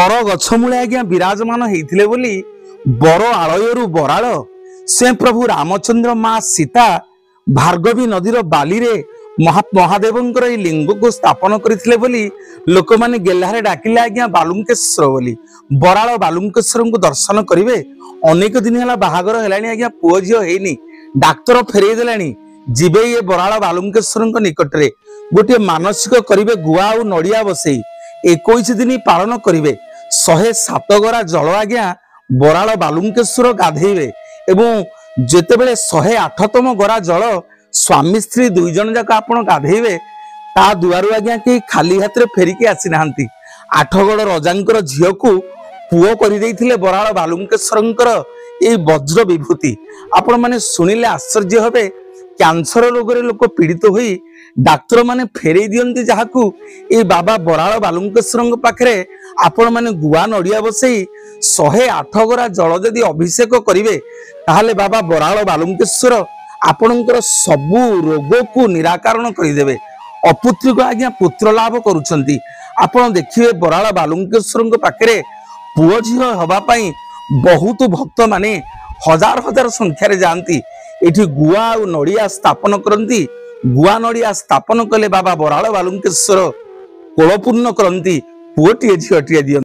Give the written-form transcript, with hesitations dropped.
बर गछ मूले आज्ञा विराजमान होते बोली बर आलयरु बराल से प्रभु रामचंद्र माँ सीता भार्गवी नदीर बाली रे महादेवंकर ए लिंग को स्थापन करथिले बोली लोक माने गेल्हारे डाकिले आज्ञा बालुंकेश्वर बोली बराल बालुंकेश्वर को दर्शन करिवे। अनेक दिन हला बाहागर हेलानी आज्ञा पुओ झियो हेनी डाक्तर फेरई देलानी जिबे ये बराल बालुंकेश्वर निकट रे गोटे मानसिक करिवे गुआ और नड़िया बसई 21 दिन पालन करिवे 107 गरा जल आज्ञा बराल बालुंकेश्वर गाधेइबे एवं जेतेबेले 108तम गरा जल स्वामी स्त्री दुई जन जाक आपण गाधेइबे ता दुआरु आज्ञा के खाली हाथ रे फेरिके आसी नाहंती। आठगड़ रजांकर झियो को पुओ करि देइथिले बराल बालुंकेश्वरंकर ए वज्र विभूति आपण माने सुनिले आश्चर्य होबे। कैंसर रोग रे लोक पीड़ित होई डाक्तर माने फेरई दियंती जाहाकू ए बाबा बराल बालुंकेश्वर पाखरे आपण माने गुआ नड़िया बसई 108 गरा जल जदि अभिषेक करिवे ताहाले बाबा बराल बालुंकेश्वर आपणकर सबु रोग को निराकरण करिदेबे। अपुत्रिक आज्ञा पुत्र लाभ करुछंती आपण देखिए बराल बालुंकेश्वर पाखरे पुओ झियो हबा पई बहुत भक्त माने हजार हजार संख्यारे जानती एठी गुआ और नड़िया स्थापन करती। गुआ नड़िया स्थापन कले बाबा बराल बालुंकेश्वर कोलपूर्ण करती पुओटीए झियोटीए दियंती।